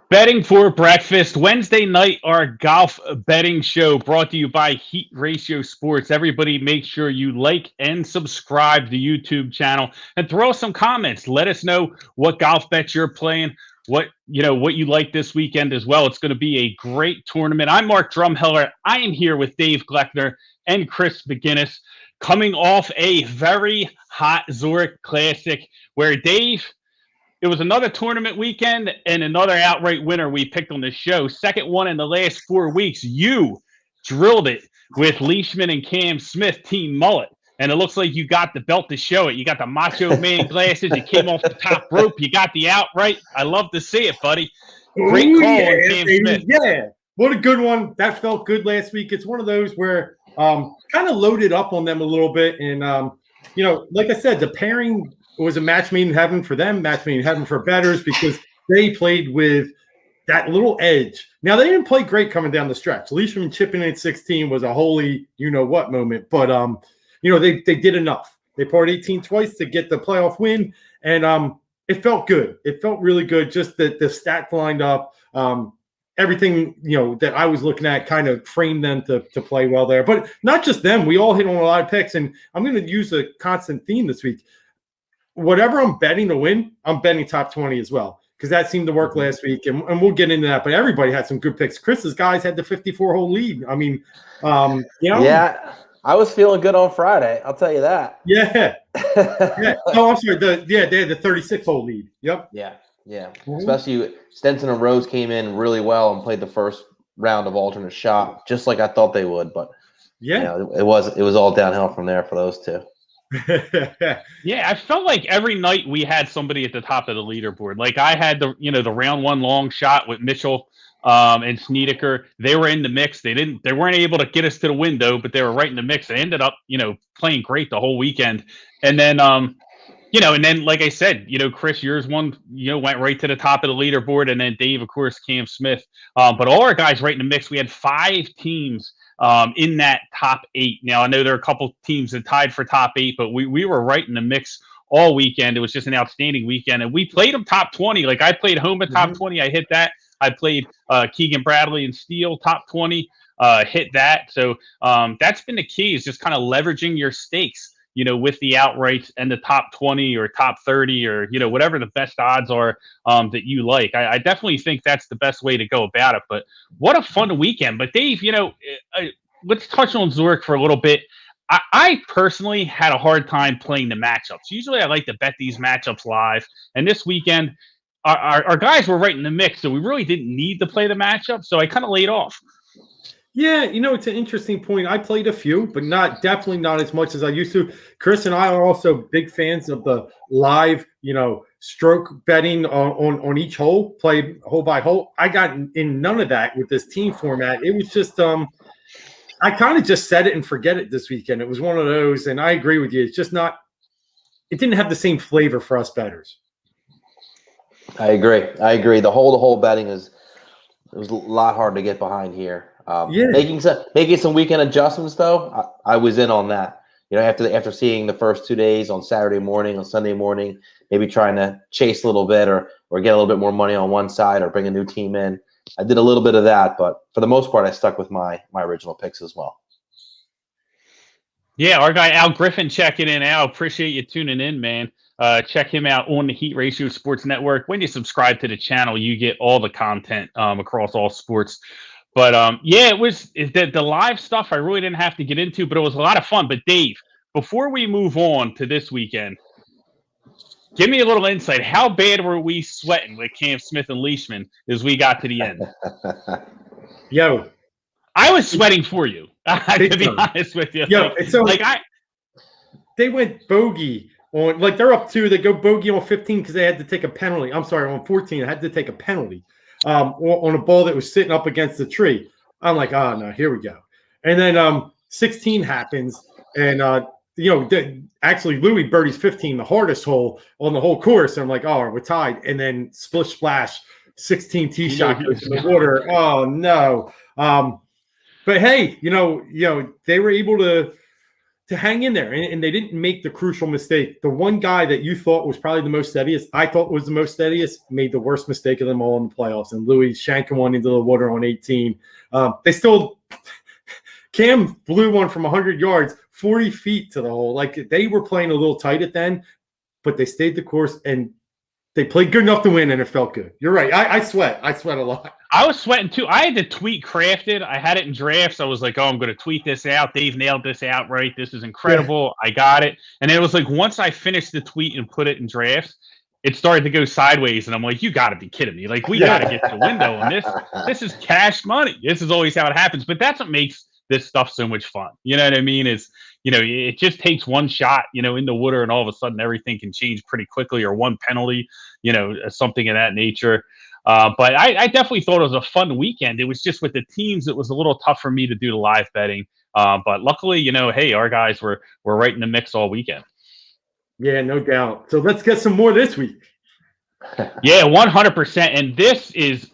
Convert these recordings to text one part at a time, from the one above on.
Betting for breakfast. Wednesday night, our golf betting show brought to you by Heat Ratio Sports. Everybody make sure you like and subscribe to the YouTube channel and throw some comments. Let us know what golf bets you're playing, what you like this weekend as well. It's going to be a great tournament. I'm Mark Drumheller. I am here with Dave Gleckner and Chris McGinnis, coming off a very hot Zurich Classic where Dave, it was another tournament weekend and another outright winner we picked on the show. Second one in the last 4 weeks. You drilled it with Leishman and Cam Smith, Team Mullet. And it looks like you got the belt to show it. You got the Macho Man glasses. You came off the top rope. You got the outright. I love to see it, buddy. Great call on Cam Smith. Yeah, what a good one. That felt good last week. It's one of those where kind of loaded up on them a little bit. And, like I said, the pairing – it was a match made in heaven for them, match made in heaven for bettors, because they played with that little edge. Now, they didn't play great coming down the stretch. Leishman chipping in at 16 was a holy you-know-what moment. But, they did enough. They parred 18 twice to get the playoff win, and it felt good. It felt really good, just that the stats lined up. Everything, that I was looking at kind of framed them to play well there. But not just them. We all hit on a lot of picks, and I'm going to use a constant theme this week. Whatever I'm betting to win, I'm betting top 20 as well, because that seemed to work last week, and we'll get into that. But everybody had some good picks. Chris's guys had the 54-hole lead. I mean, Yeah, I was feeling good on Friday. I'll tell you that. Yeah. Yeah. Oh, I'm sorry. They had the 36-hole lead. Yep. Yeah. Mm-hmm. Especially Stenson and Rose came in really well and played the first round of alternate shot, just like I thought they would. But it was all downhill from there for those two. Yeah, I felt like every night we had somebody at the top of the leaderboard. Like I had the round one long shot with Mitchell and Snedeker. They were in the mix. They weren't able to get us to the window, but they were right in the mix. They ended up, playing great the whole weekend. And then and then like I said, Chris, yours went right to the top of the leaderboard, and then Dave, of course, Cam Smith. But all our guys right in the mix. We had 5 teams in that top 8. Now, I know there are a couple teams that tied for top 8, but we were right in the mix all weekend. It was just an outstanding weekend, and we played them top 20. Like I played home at top 20. I hit that. I played Keegan Bradley and Steele top 20, hit that. So that's been the key, is just kind of leveraging your stakes, with the outrights and the top 20 or top 30 or, whatever the best odds are that you like. I definitely think that's the best way to go about it. But what a fun weekend. But Dave, let's touch on Zurich for a little bit. I personally had a hard time playing the matchups. Usually I like to bet these matchups live. And this weekend, our guys were right in the mix, so we really didn't need to play the matchup. So I kind of laid off. Yeah, it's an interesting point. I played a few, but definitely not as much as I used to. Chris and I are also big fans of the live, stroke betting on each hole, played hole by hole. I got in none of that with this team format. It was just I kind of just set it and forget it this weekend. It was one of those, and I agree with you. It's just not – it didn't have the same flavor for us bettors. I agree. The hole-to-hole betting it was a lot hard to get behind here. Making some weekend adjustments though, I was in on that. After seeing the first 2 days on Saturday morning, on Sunday morning, maybe trying to chase a little bit or get a little bit more money on one side or bring a new team in. I did a little bit of that, but for the most part, I stuck with my original picks as well. Yeah, our guy Al Griffin checking in. Al, appreciate you tuning in, man. Check him out on the Heat Ratio Sports Network. When you subscribe to the channel, you get all the content across all sports. But it was the live stuff I really didn't have to get into, but it was a lot of fun. But Dave, before we move on to this weekend, give me a little insight. How bad were we sweating with Cam Smith and Leishman as we got to the end? Yo, I was sweating for you. To be honest with you. Yo, they went bogey on, like they're up 2. They go bogey on 15 because they had to take a penalty. I'm sorry, on 14, I had to take a penalty. On a ball that was sitting up against the tree. I'm like, oh, no, here we go. And then 16 happens, and, actually Louis birdies 15, the hardest hole on the whole course. And I'm like, oh, we're tied. And then splish splash, 16 tee shot goes in the water. Oh, no. But, hey, they were able to to hang in there, and they didn't make the crucial mistake. The one guy that you thought was probably the most steadiest, I thought was the most steadiest, made the worst mistake of them all in the playoffs. And Louis shanking one into the water on 18. Cam blew one from 100 yards, 40 feet to the hole. Like, they were playing a little tight at then, but they stayed the course and they played good enough to win, and it felt good. You're right. I sweat. I sweat a lot. I was sweating too. I had the tweet crafted. I had it in drafts. I was like, oh, I'm going to tweet this out. Dave nailed this out right. This is incredible. Yeah. I got it. And it was like, once I finished the tweet and put it in drafts, it started to go sideways. And I'm like, you got to be kidding me. Like, we got to get to the window on this. This is cash money. This is always how it happens. But that's what makes this stuff so much fun. You know what I mean? Is, it just takes one shot, in the water, and all of a sudden everything can change pretty quickly, or one penalty, something of that nature. But I definitely thought it was a fun weekend. It was just with the teams, it was a little tough for me to do the live betting. But luckily, hey, our guys were right in the mix all weekend. Yeah, no doubt. So let's get some more this week. Yeah, 100%. And this is,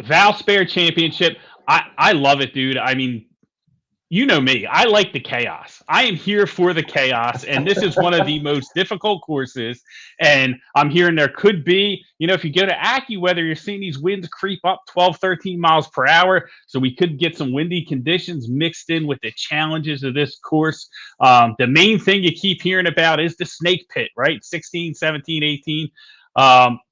Valspar Championship. I love it, dude. I mean, you know me. I like the chaos. I am here for the chaos, and this is one of the most difficult courses. And I'm hearing there could be, if you go to AccuWeather, you're seeing these winds creep up 12, 13 miles per hour. So we could get some windy conditions mixed in with the challenges of this course. The main thing you keep hearing about is the snake pit, right? 16, 17, 18.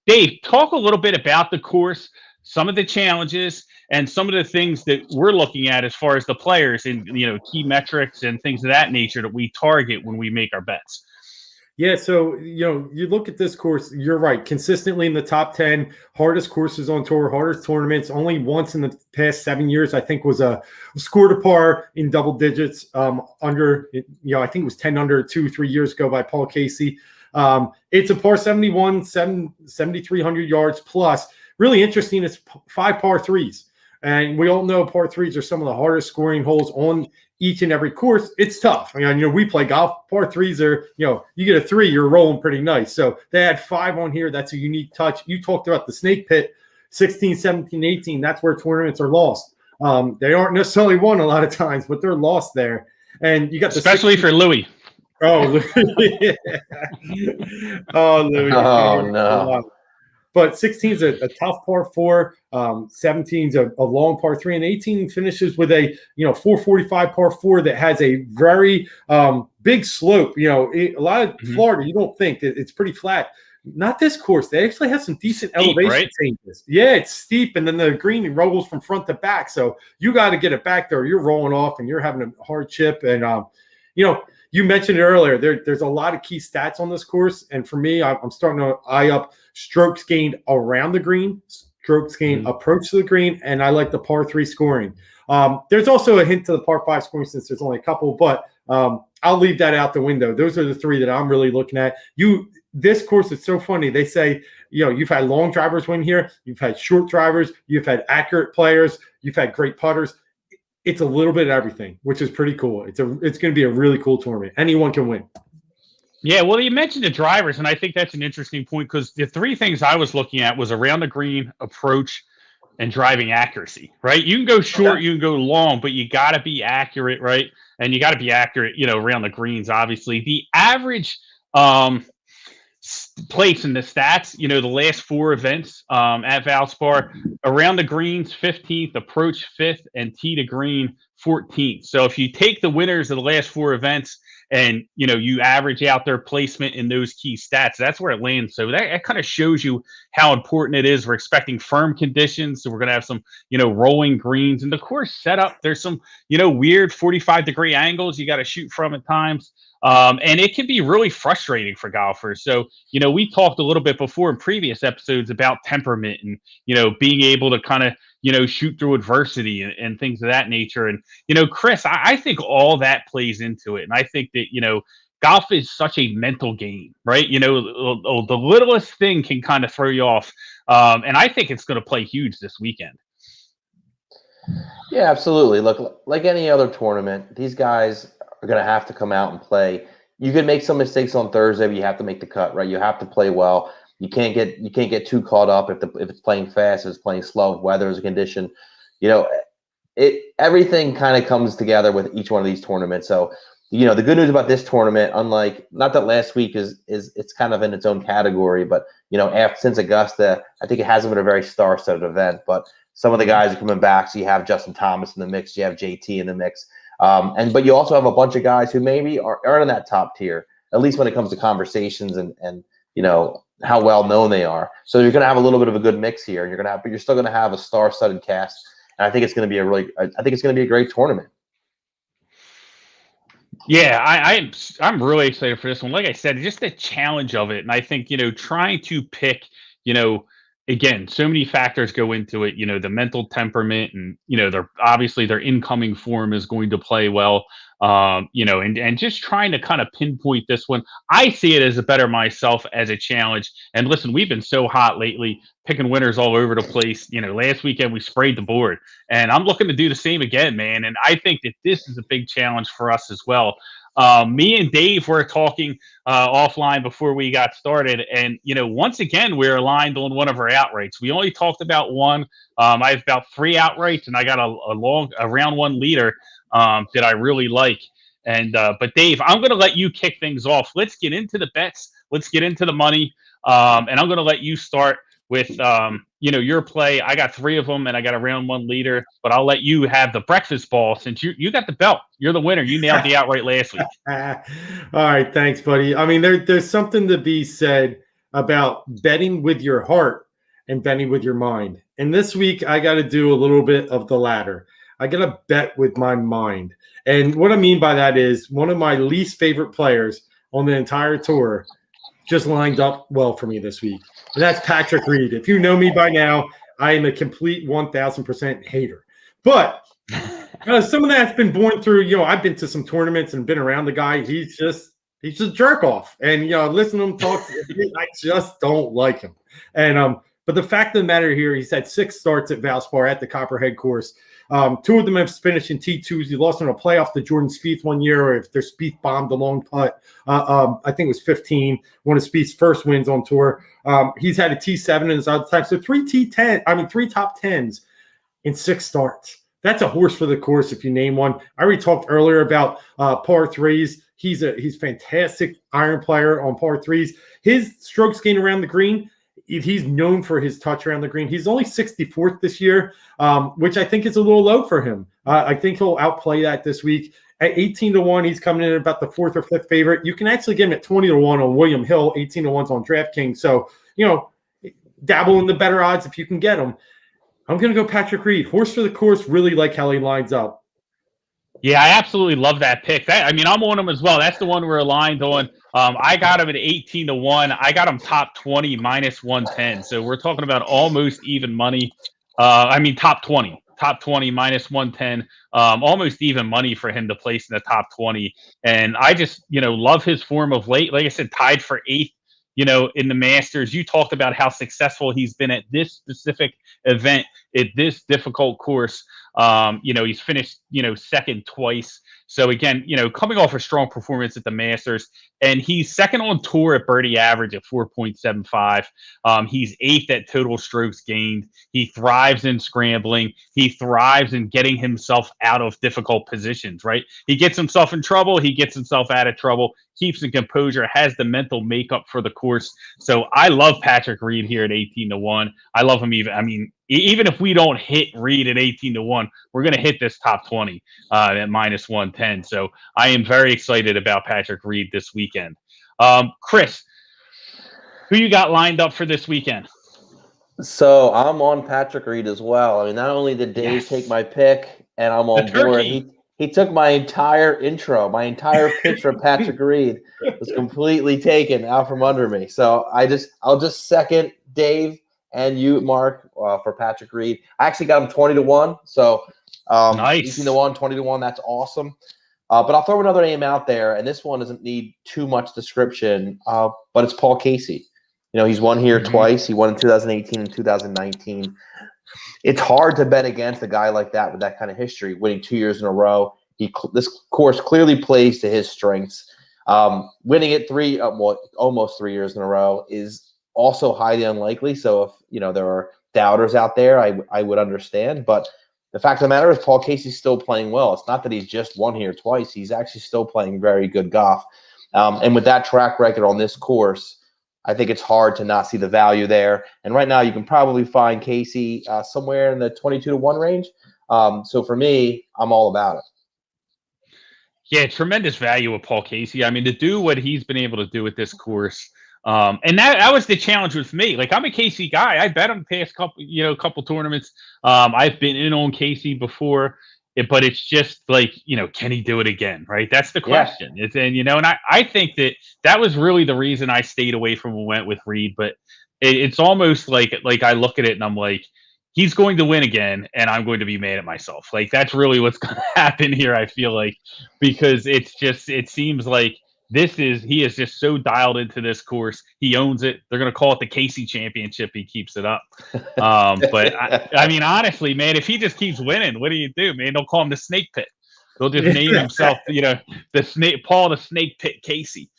Dave, talk a little bit about the course, some of the challenges, and some of the things that we're looking at as far as the players and, key metrics and things of that nature that we target when we make our bets. Yeah, so, you look at this course, you're right, consistently in the top 10, hardest courses on tour, hardest tournaments. Only once in the past 7 years, I think, was a score to par in double digits under, I think it was 10 under 2-3 years ago by Paul Casey. It's a par 71, 7,300 yards plus. Really interesting, it's 5 par 3s. And we all know par 3s are some of the hardest scoring holes on each and every course. It's tough. We play golf. Par 3s are, you get a 3, you're rolling pretty nice. So they had 5 on here. That's a unique touch. You talked about the snake pit, 16, 17, 18. That's where tournaments are lost. They aren't necessarily won a lot of times, but they're lost there. And you got the especially for Louis. Oh, Louis. Oh, Louis. Oh, no. But 16 is a tough par 4, 17 is a long par 3, and 18 finishes with a 445 par 4 that has a very big slope. A lot of Florida, you don't think it's pretty flat. Not this course. They actually have some decent elevation changes. Yeah, it's steep, and then the green rolls from front to back. So you got to get it back there. You're rolling off, and you're having a hard chip. And you mentioned it earlier. There's a lot of key stats on this course, and for me, I'm starting to eye up strokes gained around the green, strokes gained approach to the green, and I like the par 3 scoring. There's also a hint to the par 5 scoring since there's only a couple, but I'll leave that out the window. Those are the 3 that I'm really looking at. This course is so funny. They say, you've had long drivers win here, you've had short drivers, you've had accurate players, you've had great putters. It's a little bit of everything, which is pretty cool. It's going to be a really cool tournament. Anyone can win. Yeah, well, you mentioned the drivers, and I think that's an interesting point because the 3 things I was looking at was around the green, approach, and driving accuracy, right? You can go short, you can go long, but you got to be accurate, right? And you got to be accurate, around the greens, obviously. The average place in the stats, the last 4 events at Valspar, around the greens, 15th, approach 5th, and tee to green, 14th. So if you take the winners of the last 4 events and, you average out their placement in those key stats, that's where it lands. So that kind of shows you how important it is. We're expecting firm conditions. So we're going to have some, rolling greens. And the course setup, there's some, weird 45-degree angles you got to shoot from at times. And it can be really frustrating for golfers. So, we talked a little bit before in previous episodes about temperament and, being able to kind of, shoot through adversity and things of that nature. And, Chris, I think all that plays into it. And I think that, golf is such a mental game, right? The littlest thing can kind of throw you off. And I think it's going to play huge this weekend. Yeah, absolutely. Look, like any other tournament, these guys are going to have to come out and play. You can make some mistakes on Thursday, but you have to make the cut, right? You have to play well. You can't get too caught up if it's playing fast, if it's playing slow, if weather is a condition. everything kind of comes together with each one of these tournaments. So, the good news about this tournament, unlike not that last week is it's kind of in its own category, but since Augusta, I think it hasn't been a very star-studded event. But some of the guys are coming back. So you have Justin Thomas in the mix, you have JT in the mix, but you also have a bunch of guys who maybe are in that top tier, at least when it comes to conversations and how well known they are. So you're going to have a little bit of a good mix here. But you're still going to have a star-studded cast. And I think it's going to be a great tournament. Yeah, I'm really excited for this one. Like I said, just the challenge of it, and I think trying to pick, again, so many factors go into it. The mental temperament, and their incoming form is going to play well. And just trying to kind of pinpoint this one. I see it as a better myself as a challenge. And listen, we've been so hot lately, picking winners all over the place. Last weekend we sprayed the board, and I'm looking to do the same again, man. And I think that this is a big challenge for us as well. Me and Dave were talking offline before we got started, and once again we're aligned on one of our outrights. We only talked about one. I have about 3 outrights, and I got a round one leader that I really like. And but Dave, I'm going to let you kick things off. Let's get into the bets. Let's get into the money. And I'm going to let you start with your play. I got 3 of them, and I got a round one leader. But I'll let you have the breakfast ball since you got the belt. You're the winner. You nailed the outright last week. All right, thanks, buddy. I mean, there's something to be said about betting with your heart and betting with your mind. And this week, I got to do a little bit of the latter. I got to bet with my mind. And what I mean by that is one of my least favorite players on the entire tour just lined up well for me this week. And that's Patrick Reed. If you know me by now, I am a complete 1,000% hater. But some of that's been born through, I've been to some tournaments and been around the guy. He's just jerk off. And, listen to him talk. I just don't like him. And, but the fact of the matter here, he's had 6 starts at Valspar at the Copperhead course. 2 of them have finished in T2s. He lost in a playoff to Jordan Spieth one year, or if their Spieth bombed a long putt. I think it was 15. One of Spieth's first wins on tour. He's had a T7 in his other time. So 3 top 10s in 6 starts. That's a horse for the course if you name one. I already talked earlier about par 3s. He's fantastic iron player on par 3s. His strokes gained around the green, he's known for his touch around the green. He's only 64th this year, which I think is a little low for him. I think he'll outplay that this week. At 18-1, he's coming in about the 4th or 5th favorite. You can actually get him at 20-1 on William Hill, 18-1's on DraftKings. So, dabble in the better odds if you can get them. I'm going to go Patrick Reed. Horse for the course, really like how he lines up. Yeah, I absolutely love that pick. I'm on him as well. That's the one we're aligned on. I got him at 18-1. I got him top 20 minus 110. So we're talking about almost even money. Top 20 minus 110. Almost even money for him to place in the top 20. And I just, love his form of late. Like I said, tied for 8th, in the Masters. You talked about how successful he's been at this specific event, at this difficult course. He's finished, second twice. So again, coming off a strong performance at the Masters, and he's second on tour at birdie average at 4.75. He's 8th at total strokes gained. He thrives in scrambling. He thrives in getting himself out of difficult positions, right? He gets himself in trouble. He gets himself out of trouble, keeps in composure, has the mental makeup for the course. So I love Patrick Reed here at 18-1. I love him even if we don't hit Reed at 18-1, we're going to hit this top 20 at minus 110. So I am very excited about Patrick Reed this weekend. Chris, who you got lined up for this weekend? So I'm on Patrick Reed as well. Not only did Dave take my pick, and I'm on board, he took my entire intro, my entire pitch for Patrick Reed was completely taken out from under me. So I'll just second Dave and you, Mark, for Patrick Reed. I actually got him 20-1. So nice. 18-1, 20-1. That's awesome. But I'll throw another name out there, and this one doesn't need too much description, but it's Paul Casey. He's won here twice. He won in 2018 and 2019. It's hard to bet against a guy like that with that kind of history, winning 2 years in a row. This course clearly plays to his strengths. Winning it almost 3 years in a row is also highly unlikely. So if there are doubters out there, I would understand. But the fact of the matter is Paul Casey's still playing well. It's not that he's just won here twice. He's actually still playing very good golf. And with that track record on this course, I think it's hard to not see the value there. And right now you can probably find Casey somewhere in the 22-1 range. So for me, I'm all about it. Yeah, tremendous value of Paul Casey. I mean, to do what he's been able to do with this course, and that was the challenge with me. Like, I'm a Casey guy. I bet on the past couple tournaments. I've been in on Casey before, but it's just like, can he do it again? Right? That's the question. Yeah. And I think that was really the reason I stayed away from and went with Reed. But it's almost like I look at it and I'm like, he's going to win again, and I'm going to be mad at myself. Like, that's really what's going to happen here, I feel like, because it seems like he is just so dialed into this course. He owns it. They're going to call it the Casey Championship. He keeps it up. But I mean, honestly, man, if he just keeps winning, what do you do, man? They'll call him the Snake Pit. They'll just name himself, Paul the Snake Pit Casey.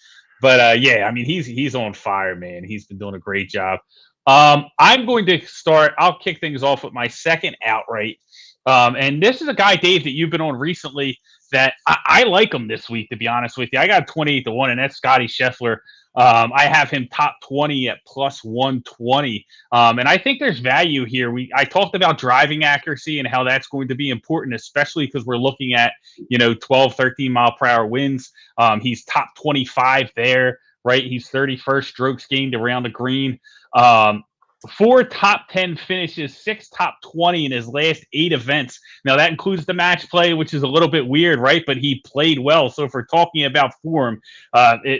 But yeah, I mean, he's on fire, man. He's been doing a great job. I'm going to start. I'll kick things off with my second outright. And this is a guy, Dave, that you've been on recently that I like him this week, to be honest with you. I got 28-1, and that's Scottie Scheffler. I have him top 20 at plus 120. And I think there's value here. I talked about driving accuracy and how that's going to be important, especially because we're looking at, 12, 13 mile per hour winds. He's top 25 there, right? He's 31st strokes gained around the green. 4 top 10 finishes, 6 top 20 in his last 8 events. Now, that includes the match play, which is a little bit weird, right? But he played well. So if we're talking about form,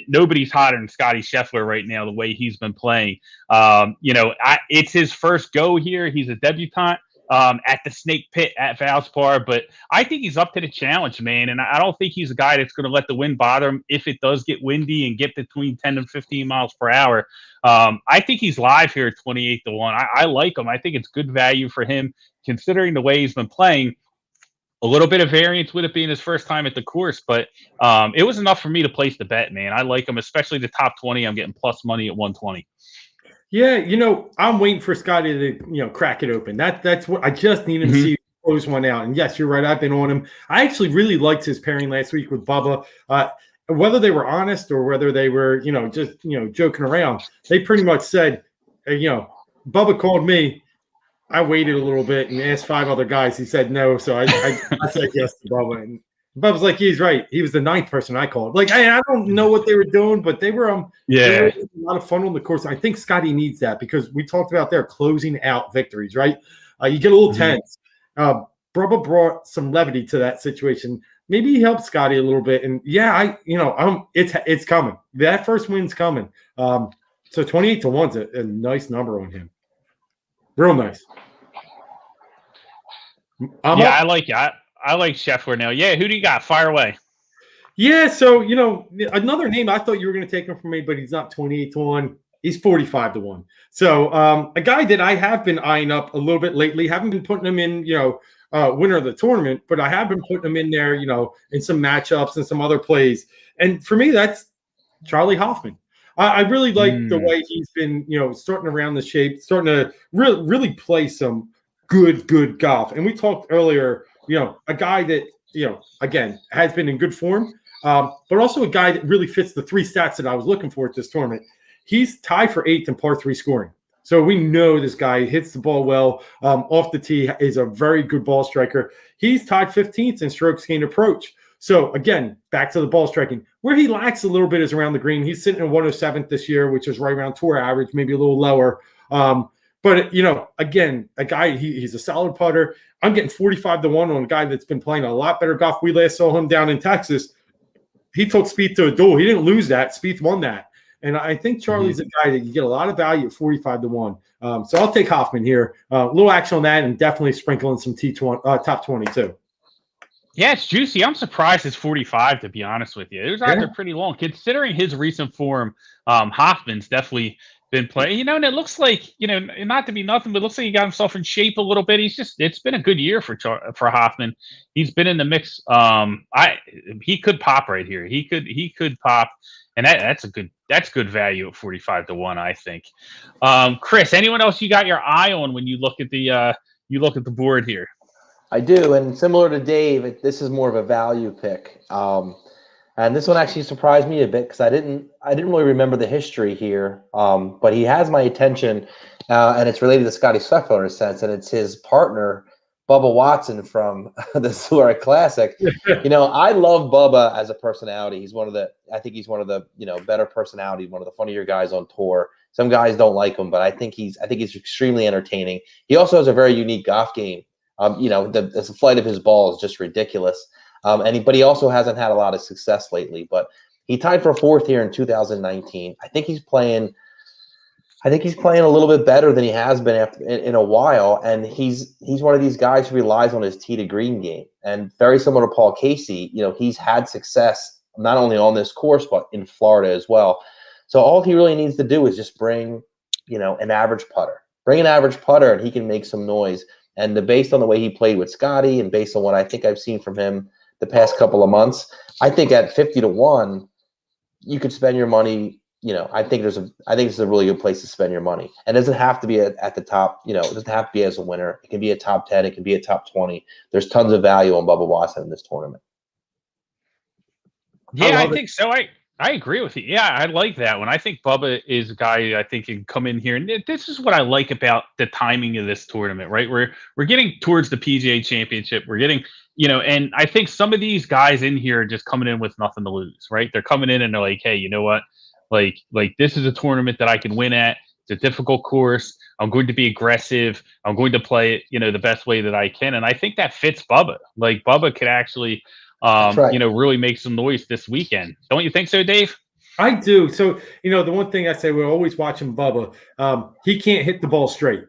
nobody's hotter than Scottie Scheffler right now, the way he's been playing. It's his first go here. He's a debutant at the Snake Pit at Valspar, but I think he's up to the challenge, man. And I don't think he's a guy that's going to let the wind bother him if it does get windy and get between 10 and 15 miles per hour. I think he's live here at 28-1. I like him. I think it's good value for him, considering the way he's been playing. A little bit of variance with it being his first time at the course, but it was enough for me to place the bet, man. I like him, especially the top 20. I'm getting plus money at 120. Yeah, I'm waiting for Scottie to, crack it open. That's what I just need him to see close one out. And yes, you're right. I've been on him. I actually really liked his pairing last week with Bubba. Whether they were honest or whether they were, just, joking around, they pretty much said, Bubba called me. I waited a little bit and asked 5 other guys. He said no. So I said yes to Bubba. And Bubba's like, he's right. He was the 9th person I called. Like, I don't know what they were doing, but they were a lot of fun on the course. I think Scottie needs that because we talked about their closing out victories, right? You get a little tense. Bubba brought some levity to that situation. Maybe he helped Scottie a little bit. And yeah, it's coming. That first win's coming. So 28-1's a nice number on him. Real nice. I like it. I like Scheffler now. Yeah, who do you got? Fire away. Yeah, so, another name, I thought you were going to take him from me, but he's not 28-1. He's 45-1. So a guy that I have been eyeing up a little bit lately, haven't been putting him in, winner of the tournament, but I have been putting him in there, in some matchups and some other plays. And for me, that's Charlie Hoffman. I really like the way he's been, starting around the shape, starting to really play some good golf. And we talked earlier, a guy that, again, has been in good form, but also a guy that really fits the 3 stats that I was looking for at this tournament. He's tied for 8th in par 3 scoring. So we know this guy hits the ball well off the tee, is a very good ball striker. He's tied 15th in strokes gained approach. So again, back to the ball striking. Where he lacks a little bit is around the green. He's sitting at 107th this year, which is right around tour average, maybe a little lower. But, again, a guy, he's a solid putter. I'm getting 45-1 on a guy that's been playing a lot better golf. We last saw him down in Texas. He took Spieth to a duel. He didn't lose that. Spieth won that. And I think Charlie's a guy that you get a lot of value at 45-1. So I'll take Hoffman here. A little action on that and definitely sprinkling some top 20 too. Yeah, it's juicy. I'm surprised it's 45, to be honest with you. It was out there pretty long. Considering his recent form, Hoffman's definitely been playing, and it looks like, not to be nothing, but it looks like he got himself in shape a little bit. It's been a good year for Hoffman. He's been in the mix. He could pop right here. He could pop. And that's good value at 45-1, I think. Chris, anyone else you got your eye on when you look at the board here? I do, and similar to Dave, this is more of a value pick. And this one actually surprised me a bit because I didn't really remember the history here. But he has my attention, and it's related to Scottie Scheffler in a sense, and it's his partner, Bubba Watson from the Zurich Classic. I love Bubba as a personality. I think he's one of the better personalities, one of the funnier guys on tour. Some guys don't like him, but I think he's extremely entertaining. He also has a very unique golf game. The flight of his ball is just ridiculous. But he also hasn't had a lot of success lately. But he tied for fourth here in 2019. I think he's playing a little bit better than he has been in a while. And he's one of these guys who relies on his tee to green game. And very similar to Paul Casey, he's had success not only on this course but in Florida as well. So all he really needs to do is just bring an average putter. Bring an average putter, and he can make some noise. And based on the way he played with Scottie, and based on what I think I've seen from him the past couple of months, I think at 50-1, you could spend your money. I think it's a really good place to spend your money. And it doesn't have to be at the top. It doesn't have to be as a winner. It can be a top 10. It can be a top 20. There's tons of value on Bubba Watson in this tournament. Yeah, I think so. I agree with you. Yeah, I like that one. I think Bubba is a guy I think can come in here. And this is what I like about the timing of this tournament, right? We're getting towards the PGA Championship. We're getting, and I think some of these guys in here are just coming in with nothing to lose, right? They're coming in and they're like, hey, you know what? Like this is a tournament that I can win at. It's a difficult course. I'm going to be aggressive. I'm going to play it, the best way that I can. And I think that fits Bubba. Like Bubba could actually right. Really make some noise this weekend. Don't you think so, Dave? I do. So, the one thing I say, we're always watching Bubba. He can't hit the ball straight.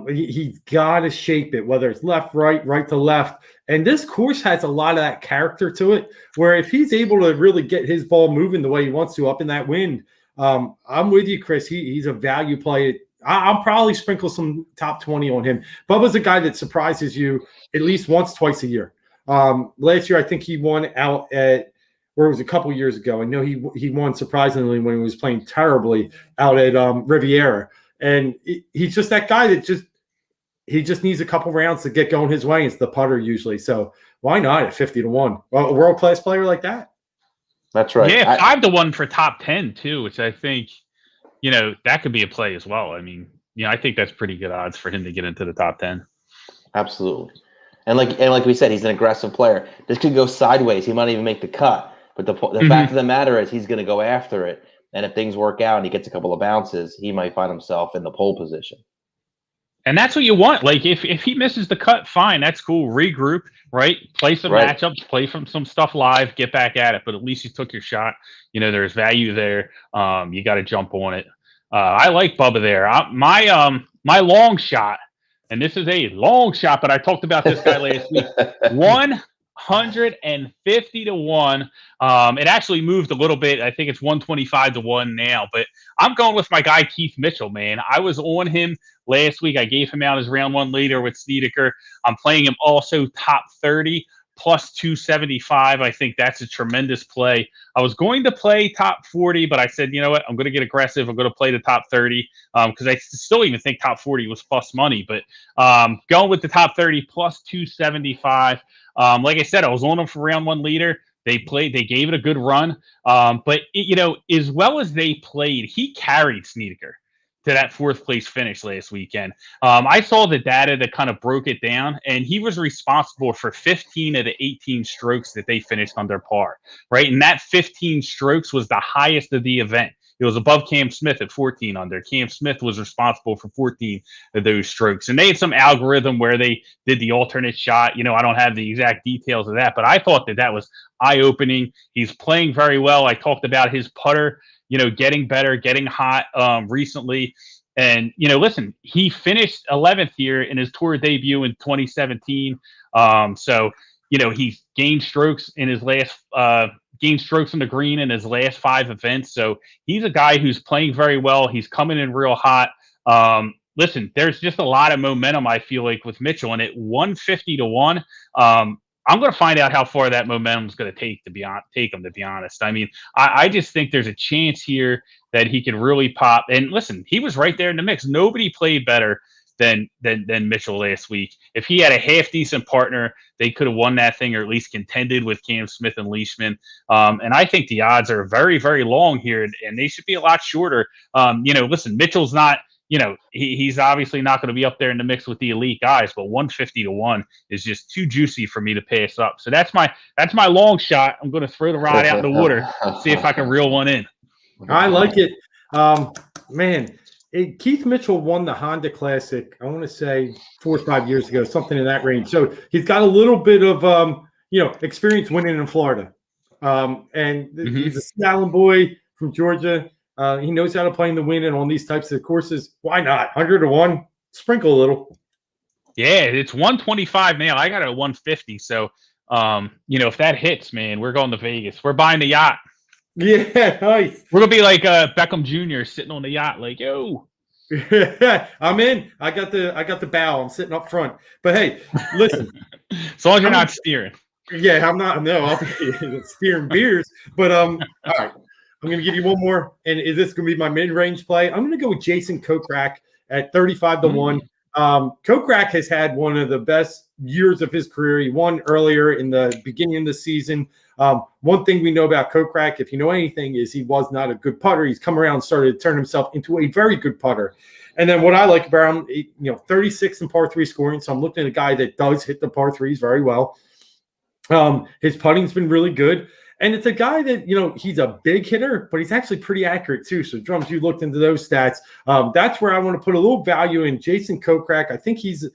He's got to shape it, whether it's left, right to left. And this course has a lot of that character to it, where if he's able to really get his ball moving the way he wants to up in that wind, I'm with you, Chris. He's a value play. I'll probably sprinkle some top 20 on him. Bubba's a guy that surprises you at least once, twice a year. Last year, I think he won out at where it was a couple years ago. I know he won surprisingly when he was playing terribly out at Riviera. And he's just that guy that just needs a couple rounds to get going his way. It's the putter usually. So why not at 50-1? Well, a world-class player like that. That's right. Yeah, 5-1 for top 10 too, which I think, that could be a play as well. I mean, I think that's pretty good odds for him to get into the top 10. Absolutely. And like we said, he's an aggressive player. This could go sideways. He might even make the cut. But the fact of the matter is he's going to go after it. And if things work out and he gets a couple of bounces, he might find himself in the pole position. And that's what you want. Like if he misses the cut, fine, that's cool. Regroup, right? Play some matchups, play from some stuff live, get back at it. But at least you took your shot. There's value there. You got to jump on it. I like Bubba there. My long shot. And this is a long shot, but I talked about this guy last week. 150-1. It actually moved a little bit. I think it's 125-1 now. But I'm going with my guy Keith Mitchell, man. I was on him last week. I gave him out as round one leader with Snedeker. I'm playing him also top 30. Plus 275. I think that's a tremendous play. I was going to play top 40, but I said, you know what? I'm going to get aggressive. I'm going to play the top 30 because I still even think top 40 was plus money. But going with the top 30 plus 275. Like I said, I was on them for round one leader. They gave it a good run. But as well as they played, he carried Snedeker to that fourth place finish last weekend. I saw the data that kind of broke it down, and he was responsible for 15 of the 18 strokes that they finished under par, right? And that 15 strokes was the highest of the event. It was above Cam Smith at 14 under. Cam Smith was responsible for 14 of those strokes. And they had some algorithm where they did the alternate shot. I don't have the exact details of that, but I thought that was eye-opening. He's playing very well. I talked about his putter, getting better, getting hot recently. And, listen, he finished 11th here in his tour debut in 2017. So, he's gained strokes in his last gained strokes on the green in his last 5 events. So he's a guy who's playing very well. He's coming in real hot. Listen, there's just a lot of momentum, I feel like, with Mitchell. And at 150-1, I'm going to find out how far that momentum is going to take him, to be honest. I mean, I just think there's a chance here that he can really pop. And listen, he was right there in the mix. Nobody played better than Mitchell last week. If he had a half decent partner, they could have won that thing or at least contended with Cam Smith and Leishman. And I think the odds are very, very long here, and they should be a lot shorter. Listen, Mitchell's not. He's obviously not going to be up there in the mix with the elite guys, but 150-1 is just too juicy for me to pass up. So that's my long shot. I'm going to throw the rod out in the water, see if I can reel one in. I like it. Keith Mitchell won the Honda Classic, I want to say 4 or 5 years ago, something in that range. So he's got a little bit of, experience winning in Florida. He's a Scotland boy from Georgia. He knows how to play in the wind and on these types of courses. Why not? 100-1, sprinkle a little. Yeah, it's 125 now. I got it at 150. So, if that hits, man, we're going to Vegas. We're buying the yacht. Yeah, nice. We're gonna be like Beckham Jr. sitting on the yacht, like, yo. I'm in. I got the bow. I'm sitting up front. But hey, listen. As long as you're not steering. Yeah, I'm not. No, I'll be steering beers. But all right. I'm going to give you one more. And is this going to be my mid-range play? I'm going to go with Jason Kokrak at 35-1. Kokrak has had one of the best years of his career. He won earlier in the beginning of the season. One thing we know about Kokrak, if you know anything, is he was not a good putter. He's come around and started to turn himself into a very good putter. And then what I like about him, 36 in par 3 scoring. So I'm looking at a guy that does hit the par 3s very well. His putting's been really good. And it's a guy that, he's a big hitter, but he's actually pretty accurate too. So, Drums, you looked into those stats. That's where I want to put a little value in Jason Kokrak. I think he's a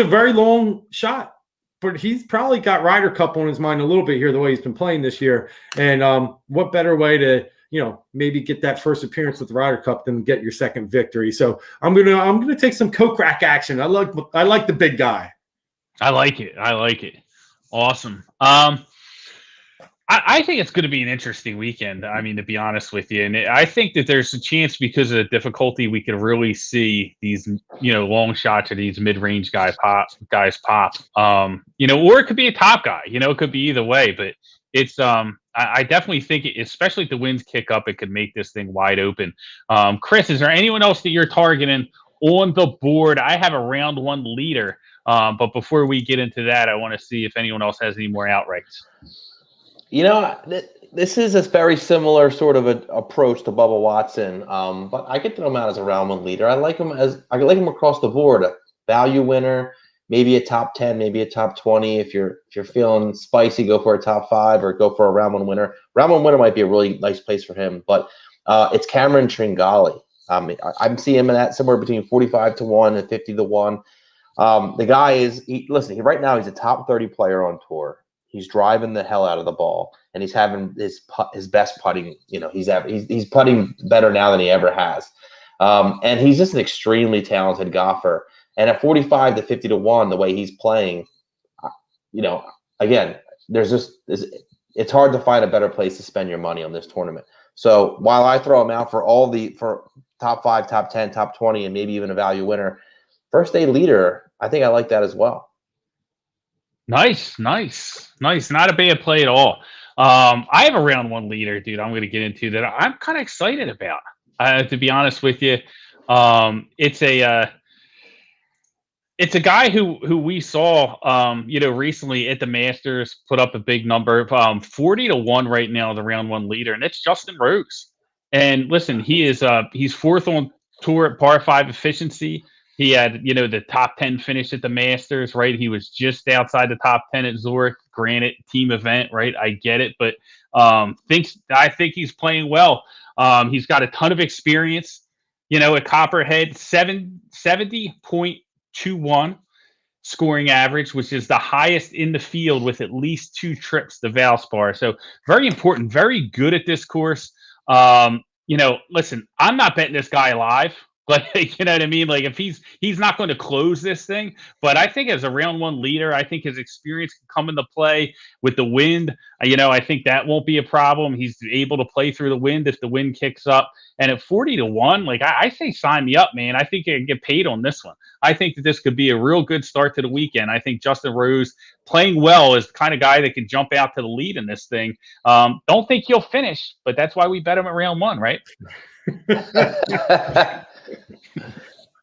very long shot, but he's probably got Ryder Cup on his mind a little bit here, the way he's been playing this year. And what better way to, maybe get that first appearance with the Ryder Cup than get your second victory. So I'm gonna take some Kokrak action. I like the big guy. I like it. Awesome. I think it's going to be an interesting weekend. I mean, to be honest with you, and I think that there's a chance because of the difficulty we could really see these, long shots or these mid-range guys pop. Or it could be a top guy. It could be either way. But it's I definitely think, especially if the winds kick up, it could make this thing wide open. Chris, is there anyone else that you're targeting on the board? I have a round 1 leader, but before we get into that, I want to see if anyone else has any more outrights. This is a very similar sort of an approach to Bubba Watson, but I could throw him out as a round 1 leader. I like him across the board, a value winner, maybe a top 10, maybe a top 20. If you're feeling spicy, go for a top 5 or go for a round 1 winner. Round 1 winner might be a really nice place for him, but it's Cameron Tringali. I'm seeing him in that somewhere between 45-1 and 50-1. The guy right now he's a top 30 player on tour. He's driving the hell out of the ball, and he's having his best putting. He's putting better now than he ever has, and he's just an extremely talented golfer. And at 45-50-1, the way he's playing, again, it's hard to find a better place to spend your money on this tournament. So while I throw him out for top 5, top 10, top 20, and maybe even a value winner, first day leader, I think I like that as well. Nice. Not a bad play at all. I have a round 1 leader, dude, I'm going to get into that I'm kind of excited about, to be honest with you. It's a guy who we saw, recently at the Masters put up a big number, 40-1 right now, the round 1 leader, and it's Justin Rose. And listen, he's 4th on tour at par 5 efficiency. He had, the top 10 finish at the Masters, right? He was just outside the top 10 at Zurich. Granted, team event, right? I get it, but I think he's playing well. He's got a ton of experience, at Copperhead, 70.21 scoring average, which is the highest in the field with at least 2 trips to Valspar. So very important, very good at this course. Listen, I'm not betting this guy live. Like, you know what I mean? Like, if he's not going to close this thing, but I think as a round 1 leader, I think his experience can come into play with the wind. I think that won't be a problem. He's able to play through the wind if the wind kicks up. And at 40-1, like I say, sign me up, man. I think you can get paid on this one. I think that this could be a real good start to the weekend. I think Justin Rose playing well is the kind of guy that can jump out to the lead in this thing. Don't think he'll finish, but that's why we bet him at round 1, right?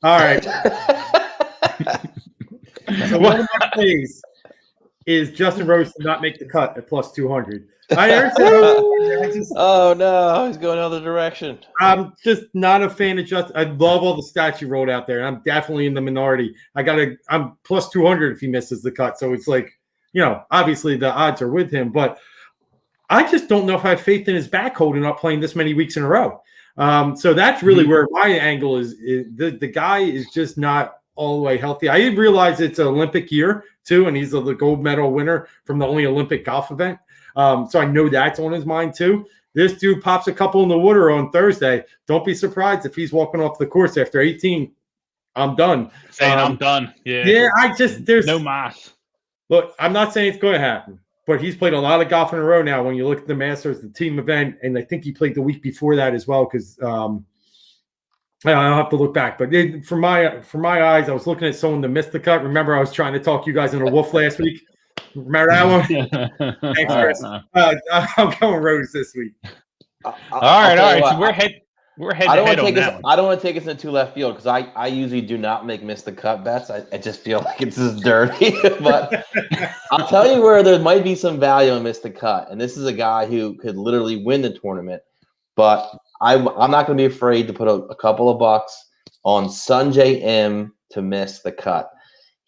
All right. So one of my plays is Justin Rose to not make the cut at plus 200. Oh no, he's going the other direction. I'm just not a fan of Justin. I love all the stats you rolled out there, and I'm definitely in the minority. I'm plus 200 if he misses the cut. So it's like, obviously the odds are with him, but I just don't know if I have faith in his back holding up playing this many weeks in a row. So that's really where my angle is the guy is just not all the way healthy. I didn't realize it's an Olympic year too, and he's the gold medal winner from the only Olympic golf event. So I know that's on his mind too. This dude pops a couple in the water on Thursday. Don't be surprised if he's walking off the course after 18. I'm done. Saying I'm done. Yeah. Yeah, there's no math. Look, I'm not saying it's going to happen, but he's played a lot of golf in a row now. When you look at the Masters, the team event, and I think he played the week before that as well because I'll have to look back. But for my eyes, I was looking at someone that missed the cut. Remember, I was trying to talk you guys into Wolf last week. Remember that one? Thanks, Chris. I'm going Rose this week. All right. So we're head. I don't want to take us into left field because I usually do not make miss the cut bets. I just feel like it's just dirty. But I'll tell you where there might be some value in miss the cut, and this is a guy who could literally win the tournament. But I'm not going to be afraid to put a couple of bucks on Sanjay M to miss the cut.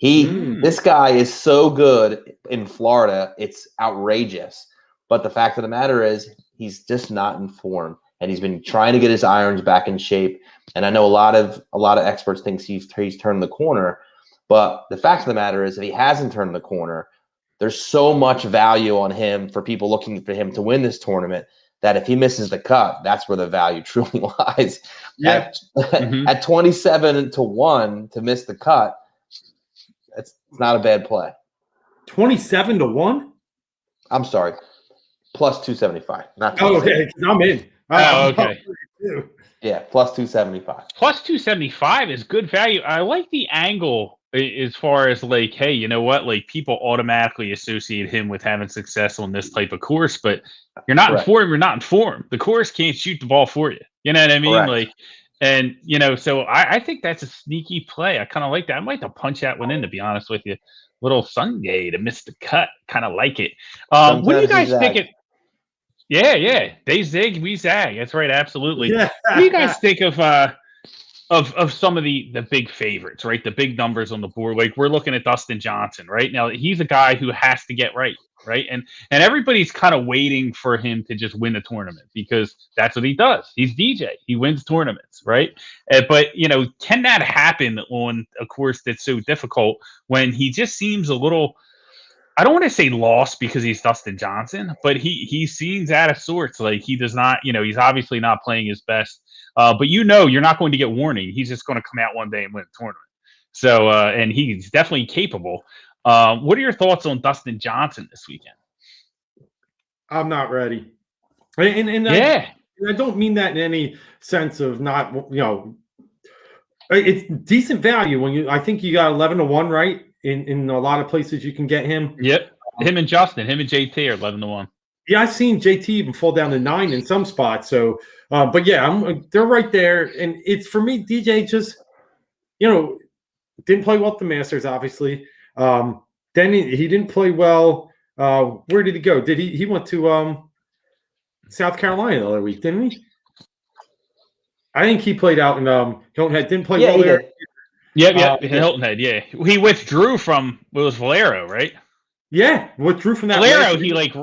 This guy is so good in Florida, it's outrageous. But the fact of the matter is, he's just not in form, and he's been trying to get his irons back in shape. And I know a lot of experts think he's turned the corner, but the fact of the matter is, if he hasn't turned the corner, there's so much value on him for people looking for him to win this tournament that if he misses the cut, that's where the value truly lies. Yeah. At 27-1 to miss the cut, it's not a bad play. 27-1? I'm sorry. Plus 275. Not okay. I'm in. Okay. Yeah, plus 275. Plus 275 is good value. I like the angle as far as like, hey, you know what? Like people automatically associate him with having success on this type of course, but you're not informed. You're not informed. The course can't shoot the ball for you. You know what I mean? Correct. Like, and so I think that's a sneaky play. I kind of like that. I might have to punch that one in, to be honest with you. Little Sunday to miss the cut. Kind of like it. What do you guys think it? Yeah. They zig, we zag. That's right. Absolutely. Yeah. What do you guys think of some of the big favorites, right? The big numbers on the board. Like we're looking at Dustin Johnson, right? Now he's a guy who has to get right? And everybody's kind of waiting for him to just win the tournament because that's what he does. He's DJ. He wins tournaments, right? But can that happen on a course that's so difficult when he just seems a little? I don't want to say lost because he's Dustin Johnson, but he seems out of sorts. Like he does not, he's obviously not playing his best. But you're not going to get warning. He's just going to come out one day and win the tournament. So, and he's definitely capable. What are your thoughts on Dustin Johnson this weekend? I'm not ready. And I don't mean that in any sense of not, it's decent value I think you got 11-1, right? In a lot of places you can get him. Yep. Him and JT are 11-1. Yeah, I've seen JT even fall down to 9 in some spots. So, but yeah, they're right there. And it's for me, DJ just, didn't play well at the Masters, obviously. Then he didn't play well. Where did he go? He went to South Carolina the other week, didn't he? I think he played out in Hilton Head. Didn't play well there. Yep. Hilton Head. Yeah, he withdrew from Valero, right? Yeah, withdrew from that. Valero,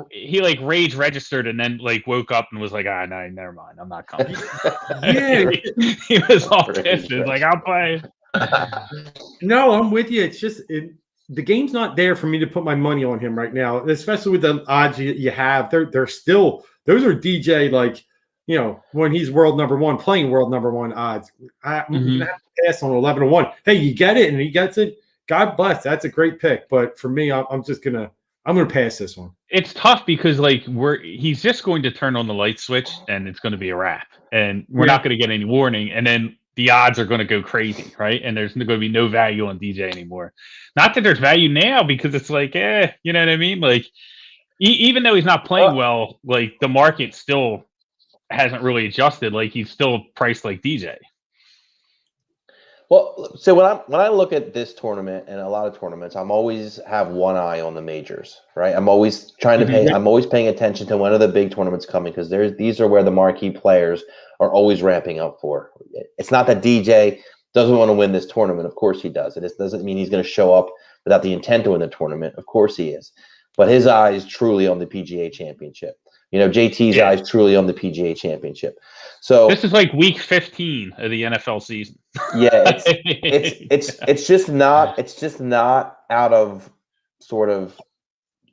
he rage registered and then woke up and was like, no, never mind, I'm not coming. Yeah, he was all pissed. He's like, I'll play. No, I'm with you. It's just the game's not there for me to put my money on him right now, especially with the odds you have. They're still those are DJ when he's world number one, playing world number one odds. I'm gonna have to pass on 11-1. Hey, you get it, and he gets it. God bless. That's a great pick. But for me, I'm gonna pass this one. It's tough because he's just going to turn on the light switch and it's going to be a wrap, and we're not going to get any warning, and then the odds are going to go crazy, right? And there's going to be no value on DJ anymore. Not that there's value now because it's you know what I mean? Like even though he's not playing well, the market still hasn't really adjusted. Like he's still priced like DJ. Well, so when I look at this tournament and a lot of tournaments, I'm always have one eye on the majors, right? I'm always trying to pay. I'm always paying attention to when are the big tournaments coming because these are where the marquee players are always ramping up for. It's not that DJ doesn't want to win this tournament. Of course he does. It doesn't mean he's going to show up without the intent to win the tournament. Of course he is, but his eye is truly on the PGA Championship. JT's eye is truly on the PGA Championship. So this is like week 15 of the NFL season. Yeah, it's just not out of sort of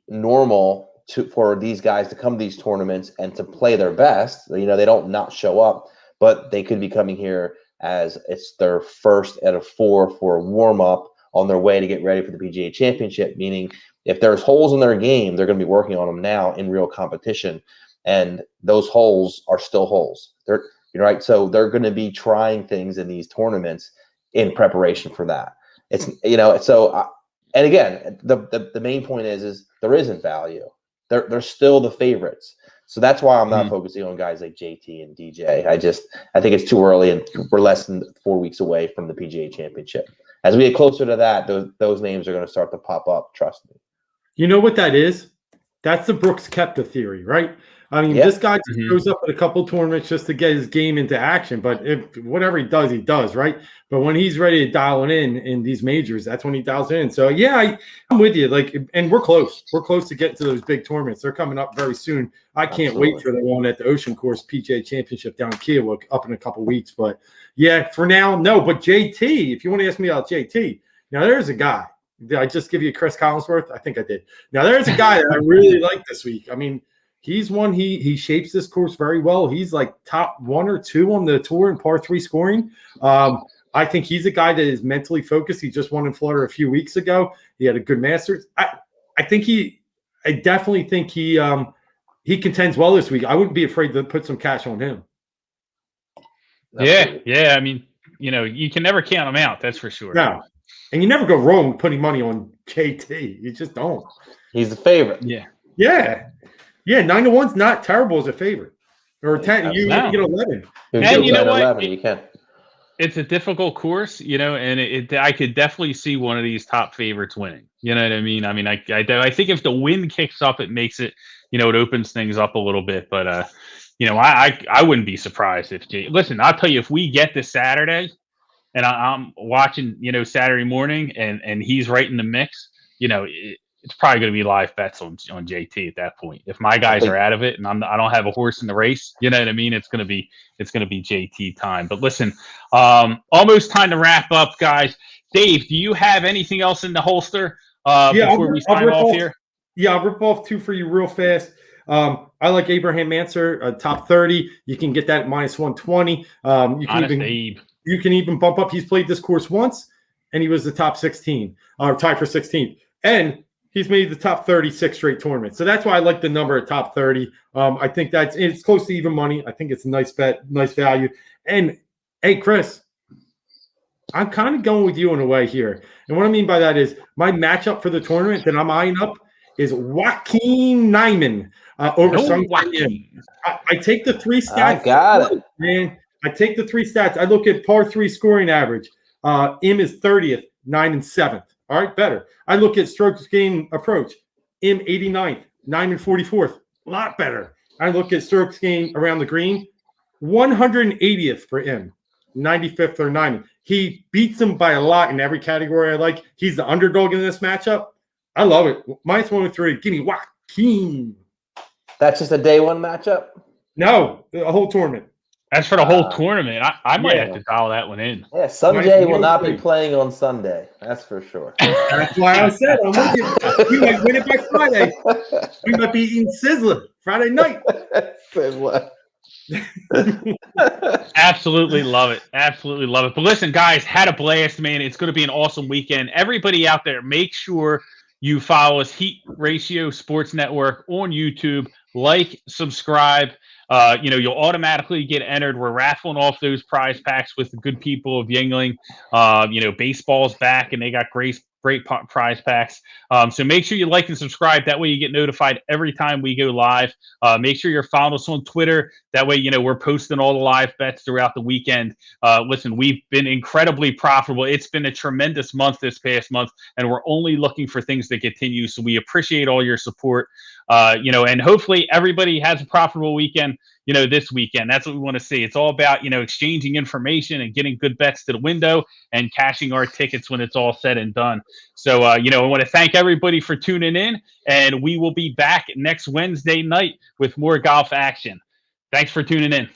normal for these guys to come to these tournaments and to play their best. They don't not show up, but they could be coming here as it's their first out of 4 for a warm up on their way to get ready for the PGA Championship. Meaning, if there's holes in their game, they're going to be working on them now in real competition, and those holes are still holes. They're right, so they're going to be trying things in these tournaments in preparation for that. It's so and again, the main point is there isn't value. They're still the favorites. So that's why I'm not focusing on guys like JT and DJ. I think it's too early, and we're less than 4 weeks away from the PGA Championship. As we get closer to that, those names are going to start to pop up. Trust me. You know what that is? That's the Brooks Koepka theory, right? I mean, this guy just goes up at a couple tournaments just to get his game into action. But if whatever he does, right? But when he's ready to dial it in these majors, that's when he dials it in. So yeah, I'm with you. And we're close. We're close to getting to those big tournaments. They're coming up very soon. I can't wait for the one at the Ocean Course PGA Championship down in Kiawah up in a couple weeks. But yeah, for now, no. But JT, if you want to ask me about JT, now there's a guy. Did I just give you Chris Collinsworth? I think I did. Now there's a guy that I really like this week. I mean, he's one. He shapes this course very well. He's like top 1 or 2 on the tour in par 3 scoring. I think he's a guy that is mentally focused. He just won in Florida a few weeks ago. He had a good Masters. I definitely think he contends well this week. I wouldn't be afraid to put some cash on him. Yeah. I mean, you can never count him out. That's for sure. No. And you never go wrong putting money on JT. You just don't. He's the favorite. Yeah. 9-1's not terrible as a favorite. Or 10, you get 11. And you know what? 11, you can. It's a difficult course, and I could definitely see one of these top favorites winning. You know what I mean? I mean, I think if the wind kicks up, it makes it, it opens things up a little bit. But I wouldn't be surprised if listen, I'll tell you, if we get this Saturday, and I'm watching, Saturday morning, and he's right in the mix, it's probably going to be live bets on JT at that point. If my guys are out of it and I don't have a horse in the race, you know what I mean? It's going to be JT time. But listen, almost time to wrap up, guys. Dave, do you have anything else in the holster before we sign off here? Yeah, I'll rip off 2 for you real fast. I like Abraham Answer, top 30. You can get that at minus 120. You can even bump up. He's played this course once, and he was the top 16, tied for 16th. And he's made the top 36 straight tournaments. So that's why I like the number at top 30. I think it's close to even money. I think it's a nice bet, nice value. And, hey, Chris, I'm kind of going with you in a way here. And what I mean by that is my matchup for the tournament that I'm eyeing up is Joaquin Niemann over Sung Kim. I take the 3 stats. I got it. Man, I take the 3 stats. I look at par 3 scoring average. Im is 30th, 9 and 7th. All right, better. I look at strokes gained approach. Im 89th, 9 and 44th. A lot better. I look at strokes gained around the green. 180th for Im. 95th or 90th. He beats him by a lot in every category I like. He's the underdog in this matchup. I love it. Minus 103. Give me Joaquin. That's just a day 1 matchup? No, the whole tournament. As for the whole tournament, I might have to dial that one in. Yeah, Sanjay will not be playing on Sunday. That's for sure. That's why I said I'm with you. We might win it by Friday. We might be eating Sizzler Friday night. Sizzler. Absolutely love it. Absolutely love it. But listen, guys, had a blast, man. It's going to be an awesome weekend. Everybody out there, make sure you follow us, Heat Ratio Sports Network on YouTube. Like, subscribe. You'll automatically get entered. We're raffling off those prize packs with the good people of Yingling. Baseball's back, and they got great great prize packs. So make sure you like and subscribe. That way you get notified every time we go live. Make sure you're following us on Twitter. That way, we're posting all the live bets throughout the weekend. Listen, we've been incredibly profitable. It's been a tremendous month this past month, and we're only looking for things to continue. So we appreciate all your support. And hopefully everybody has a profitable weekend, this weekend. That's what we want to see. It's all about, exchanging information and getting good bets to the window and cashing our tickets when it's all said and done. So, I want to thank everybody for tuning in, and we will be back next Wednesday night with more golf action. Thanks for tuning in.